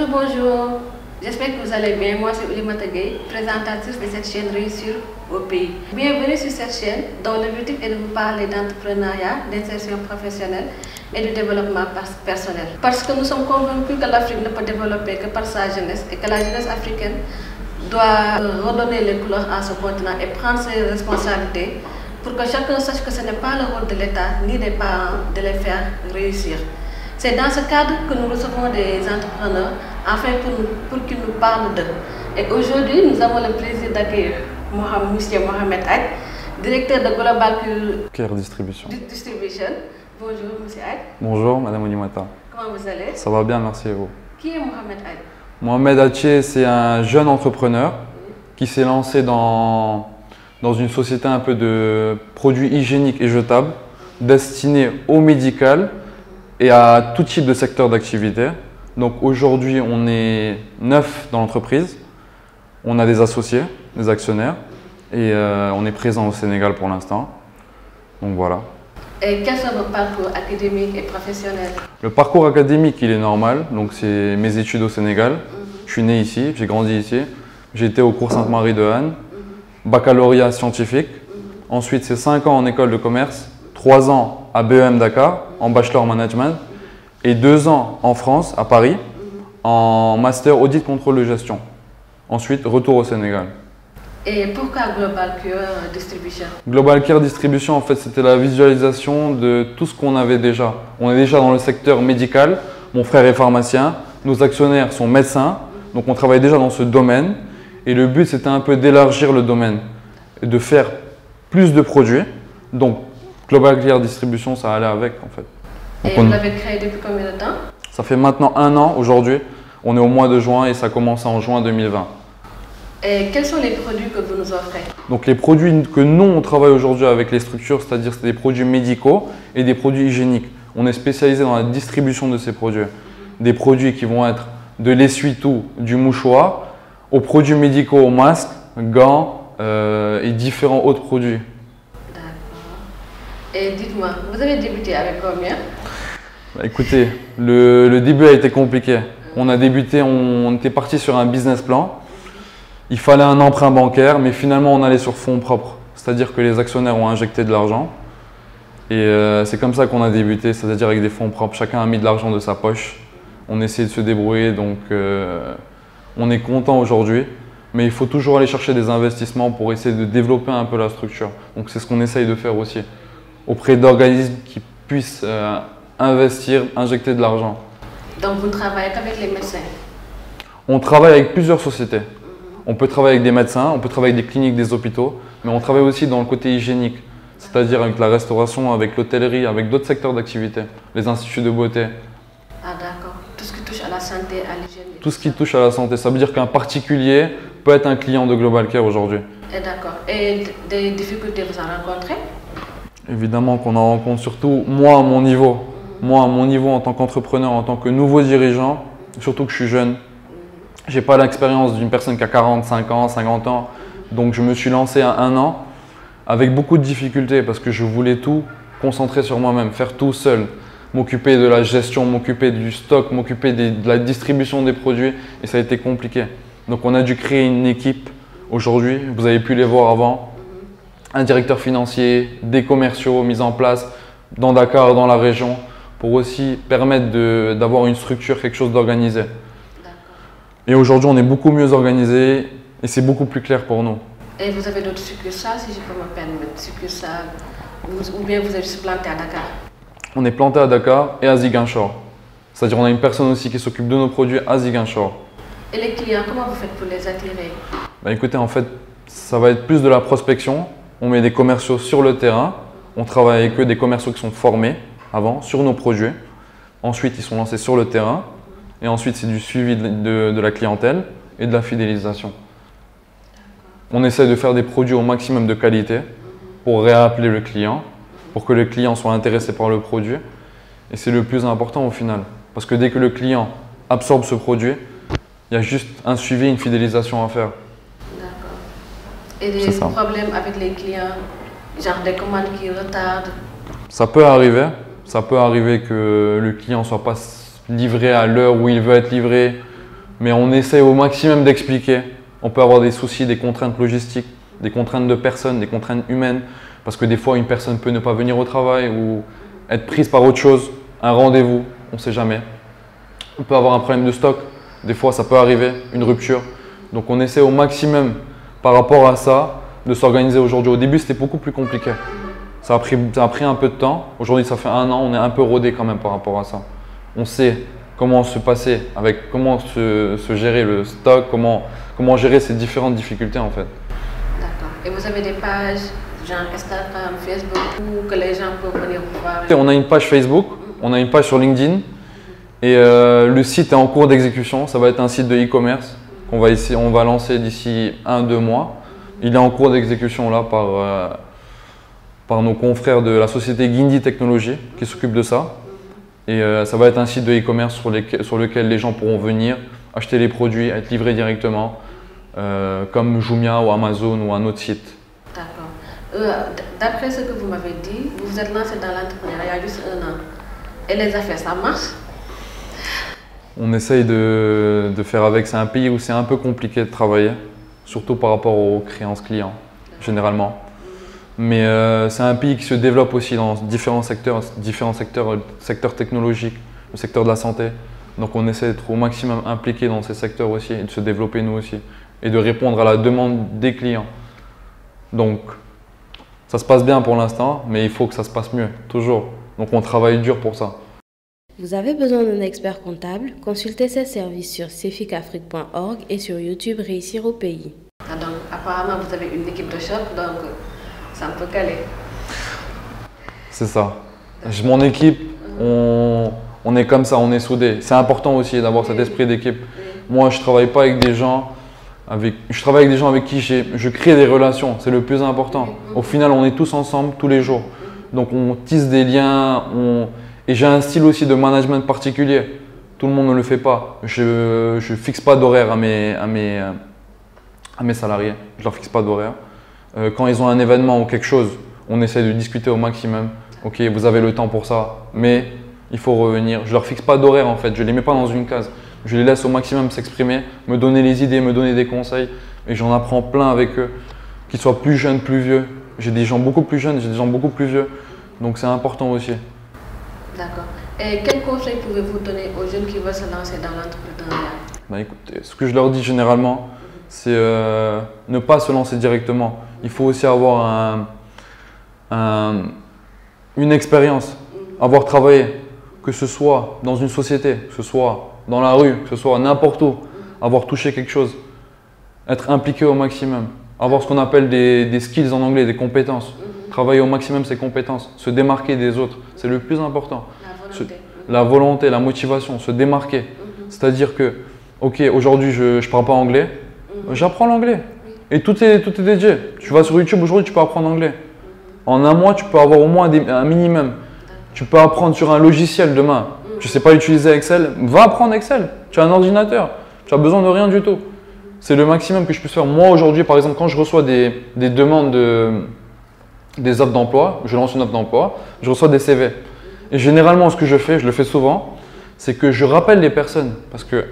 Bonjour. J'espère que vous allez bien. Moi, c'est Oulimata Gueye, présentatrice de cette chaîne Réussir au pays. Bienvenue sur cette chaîne dont l'objectif est de vous parler d'entrepreneuriat, d'insertion professionnelle et du développement personnel. Parce que nous sommes convaincus que l'Afrique ne peut développer que par sa jeunesse et que la jeunesse africaine doit redonner les couleurs à ce continent et prendre ses responsabilités pour que chacun sache que ce n'est pas le rôle de l'État ni des parents de les faire réussir. C'est dans ce cadre que nous recevons des entrepreneurs afin pour qu'ils nous parlent d'eux. Et aujourd'hui, nous avons le plaisir d'accueillir M. Mohamed Aït, directeur de Global Care Distribution. Bonjour M. Aït. Bonjour Madame Oulimata. Comment vous allez? Ça va bien, merci et vous. Qui est Mohamed Aït? Mohamed Aït, c'est un jeune entrepreneur qui s'est lancé dans une société un peu de produits hygiéniques et jetables destinés au médical et à tout type de secteur d'activité. Donc aujourd'hui, on est 9 dans l'entreprise. On a des associés, des actionnaires et on est présent au Sénégal pour l'instant. Donc voilà. Et quels sont vos parcours académiques et professionnels? Le parcours académique, il est normal. Donc c'est mes études au Sénégal. Je suis né ici, j'ai grandi ici. J'ai été au cours Sainte-Marie de Anne, baccalauréat scientifique. Ensuite, c'est 5 ans en école de commerce, 3 ans à BEM Dakar en bachelor management et 2 ans en France, à Paris, en master audit contrôle de gestion. Ensuite, retour au Sénégal. Et pourquoi Global Care Distribution? Global Care Distribution, en fait, c'était la visualisation de tout ce qu'on avait déjà. On est déjà dans le secteur médical. Mon frère est pharmacien, nos actionnaires sont médecins, donc on travaille déjà dans ce domaine. Et le but, c'était un peu d'élargir le domaine et de faire plus de produits. Donc, Global Care Distribution, ça allait avec, en fait. Donc, et vous l'avez créé depuis combien de temps? Ça fait maintenant 1 an aujourd'hui. On est au mois de juin et ça commence en juin 2020. Et quels sont les produits que vous nous offrez? Donc les produits que nous, on travaille aujourd'hui avec les structures, c'est-à-dire c'est des produits médicaux et des produits hygiéniques. On est spécialisé dans la distribution de ces produits. Des produits qui vont être de l'essuie-tout, du mouchoir, aux produits médicaux, aux masques, gants et différents autres produits. D'accord. Et dites-moi, vous avez débuté avec combien? Écoutez, le début a été compliqué. On a débuté, on était parti sur un business plan. Il fallait un emprunt bancaire, mais finalement on allait sur fonds propres. C'est-à-dire que les actionnaires ont injecté de l'argent. Et c'est comme ça qu'on a débuté, c'est-à-dire avec des fonds propres. Chacun a mis de l'argent de sa poche. On essaie de se débrouiller, donc on est content aujourd'hui. Mais il faut toujours aller chercher des investissements pour essayer de développer un peu la structure. Donc c'est ce qu'on essaye de faire aussi, auprès d'organismes qui puissent investir, injecter de l'argent. Donc vous travaillez qu'avec les médecins? On travaille avec plusieurs sociétés. On peut travailler avec des médecins, on peut travailler avec des cliniques, des hôpitaux, mais on travaille aussi dans le côté hygiénique, c'est-à-dire avec la restauration, avec l'hôtellerie, avec d'autres secteurs d'activité, les instituts de beauté. Ah d'accord, tout ce qui touche à la santé, à l'hygiène. Tout ce qui touche à la santé, ça veut dire qu'un particulier peut être un client de Global Care aujourd'hui. D'accord. Et des difficultés vous en rencontrez? Évidemment qu'on en rencontre, surtout moi à mon niveau. Moi à mon niveau en tant qu'entrepreneur, en tant que nouveau dirigeant, surtout que je suis jeune. Je n'ai pas l'expérience d'une personne qui a 45 ans, 50 ans. Donc je me suis lancé à 1 an avec beaucoup de difficultés parce que je voulais tout concentrer sur moi-même, faire tout seul. M'occuper de la gestion, m'occuper du stock, m'occuper de la distribution des produits et ça a été compliqué. Donc on a dû créer une équipe aujourd'hui, vous avez pu les voir avant. Un directeur financier, des commerciaux mis en place dans Dakar, dans la région pour aussi permettre d'avoir une structure, quelque chose d'organisé. Et aujourd'hui, on est beaucoup mieux organisé et c'est beaucoup plus clair pour nous. Et vous avez d'autres succursales, si je peux me permettre, succursales, ou bien vous êtes juste planté à Dakar? On est planté à Dakar et à Ziguinchor. C'est-à-dire qu'on a une personne aussi qui s'occupe de nos produits à Ziguinchor. Et les clients, comment vous faites pour les attirer? Écoutez, en fait, ça va être plus de la prospection. On met des commerciaux sur le terrain. On travaille avec eux, des commerciaux qui sont formés avant sur nos produits. Ensuite, ils sont lancés sur le terrain. Et ensuite, c'est du suivi de la clientèle et de la fidélisation. On essaie de faire des produits au maximum de qualité pour réappeler le client, pour que le client soit intéressé par le produit. Et c'est le plus important au final. Parce que dès que le client absorbe ce produit, il y a juste un suivi, une fidélisation à faire. D'accord. Et des problèmes avec les clients, genre des commandes qui retardent? Ça peut arriver. Ça peut arriver que le client ne soit pas livré à l'heure où il veut être livré Mais on essaie au maximum d'expliquer. On peut avoir des soucis, des contraintes logistiques, des contraintes de personnes, des contraintes humaines. Parce que des fois, une personne peut ne pas venir au travail ou être prise par autre chose, un rendez-vous, on ne sait jamais. On peut avoir un problème de stock. Des fois, ça peut arriver, une rupture. Donc, on essaie au maximum par rapport à ça de s'organiser aujourd'hui. Au début, c'était beaucoup plus compliqué. Ça a pris un peu de temps. Aujourd'hui, ça fait 1 an, on est un peu rodé quand même par rapport à ça. On sait comment se passer, comment se gérer le stock, comment gérer ces différentes difficultés en fait. D'accord. Et vous avez des pages, genre Instagram, Facebook, où que les gens peuvent venir vous voir? On a une page Facebook, on a une page sur LinkedIn et le site est en cours d'exécution. Ça va être un site de e-commerce qu'on va on va lancer d'ici 1-2 mois. Il est en cours d'exécution là par nos confrères de la société Guindy Technologies qui s'occupent de ça. Et ça va être un site de e-commerce sur lequel les gens pourront venir acheter les produits, être livrés directement, comme Jumia ou Amazon ou un autre site. D'accord. D'après ce que vous m'avez dit, vous vous êtes lancé dans l'entrepreneuriat il y a juste 1 an. Et les affaires, ça marche? On essaye de faire avec. C'est un pays où c'est un peu compliqué de travailler, surtout par rapport aux créances clients, généralement. Mais c'est un pays qui se développe aussi dans différents secteurs technologiques, le secteur de la santé. Donc on essaie d'être au maximum impliqué dans ces secteurs aussi et de se développer nous aussi et de répondre à la demande des clients. Donc ça se passe bien pour l'instant, mais il faut que ça se passe mieux, toujours. Donc on travaille dur pour ça. Vous avez besoin d'un expert comptable? Consultez ses services sur ceficafrique.org et sur YouTube Réussir au pays. Ah, donc apparemment vous avez une équipe de choc, donc ça me peut caler. C'est ça. Mon équipe, on est comme ça, on est soudés. C'est important aussi d'avoir cet esprit d'équipe. Moi, je travaille pas avec des gens je travaille avec des gens avec qui je crée des relations. C'est le plus important. Au final, on est tous ensemble tous les jours. Donc, on tisse des liens. Et j'ai un style aussi de management particulier. Tout le monde ne le fait pas. Je fixe pas d'horaire à mes salariés. Je leur fixe pas d'horaire. Quand ils ont un événement ou quelque chose, on essaie de discuter au maximum. Ok, vous avez le temps pour ça, mais il faut revenir. Je leur fixe pas d'horaire en fait, je les mets pas dans une case. Je les laisse au maximum s'exprimer, me donner les idées, me donner des conseils. Et j'en apprends plein avec eux, qu'ils soient plus jeunes, plus vieux. J'ai des gens beaucoup plus jeunes, j'ai des gens beaucoup plus vieux. Donc c'est important aussi. D'accord. Et quels conseils pouvez-vous donner aux jeunes qui veulent se lancer dans l'entrepreneuriat? Bah, écoutez, ce que je leur dis généralement, c'est ne pas se lancer directement. Il faut aussi avoir une expérience, avoir travaillé, que ce soit dans une société, que ce soit dans la rue, que ce soit n'importe où, avoir touché quelque chose, être impliqué au maximum, avoir ce qu'on appelle des skills en anglais, des compétences, travailler au maximum ses compétences, se démarquer des autres, c'est le plus important. La volonté, la motivation, se démarquer. C'est-à-dire que, ok, aujourd'hui je ne parle pas anglais, j'apprends l'anglais. Et tout est dédié. Tu vas sur YouTube aujourd'hui, tu peux apprendre l'anglais. En 1 mois, tu peux avoir au moins un minimum. Tu peux apprendre sur un logiciel demain. Tu ne sais pas utiliser Excel, va apprendre Excel. Tu as un ordinateur, tu as besoin de rien du tout. C'est le maximum que je puisse faire. Moi aujourd'hui, par exemple, quand je reçois des demandes des offres d'emploi, je lance une offre d'emploi, je reçois des CV. Et généralement, ce que je fais, je le fais souvent, c'est que je rappelle les personnes parce qu'elles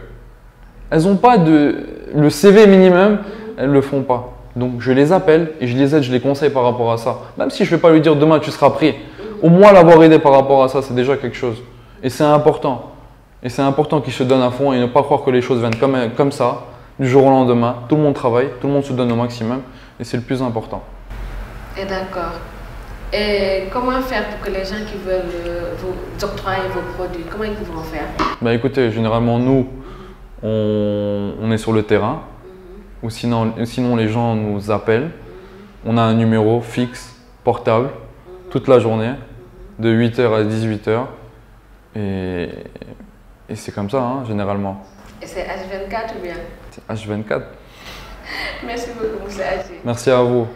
n'ont pas le CV minimum, elles ne le font pas. Donc je les appelle et je les aide, je les conseille par rapport à ça. Même si je ne vais pas lui dire demain tu seras pris, au moins l'avoir aidé par rapport à ça, c'est déjà quelque chose. Et c'est important. Et c'est important qu'ils se donnent à fond et ne pas croire que les choses viennent comme ça, du jour au lendemain. Tout le monde travaille, tout le monde se donne au maximum et c'est le plus important. Et d'accord. Et comment faire pour que les gens qui veulent vous octroyer vos produits, comment ils vont faire? Bah écoutez, généralement nous, on est sur le terrain. Ou sinon les gens nous appellent. On a un numéro fixe, portable, toute la journée, de 8h à 18h. Et c'est comme ça, hein, généralement. Et c'est H24 ou bien? C'est H24. Merci beaucoup, M. Adji. Merci à vous.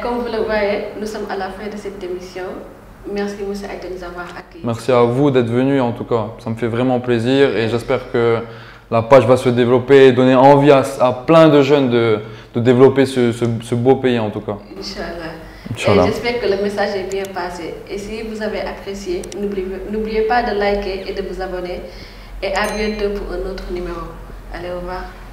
Comme vous le voyez, nous sommes à la fin de cette émission. Merci, M. Adji, de nous avoir accueillis. Merci à vous d'être venu, en tout cas. Ça me fait vraiment plaisir et j'espère que la page va se développer et donner envie à plein de jeunes de développer ce beau pays en tout cas. Inch'Allah. Inch'Allah. Et j'espère que le message est bien passé. Et si vous avez apprécié, n'oubliez pas de liker et de vous abonner. Et à bientôt pour un autre numéro. Allez, au revoir.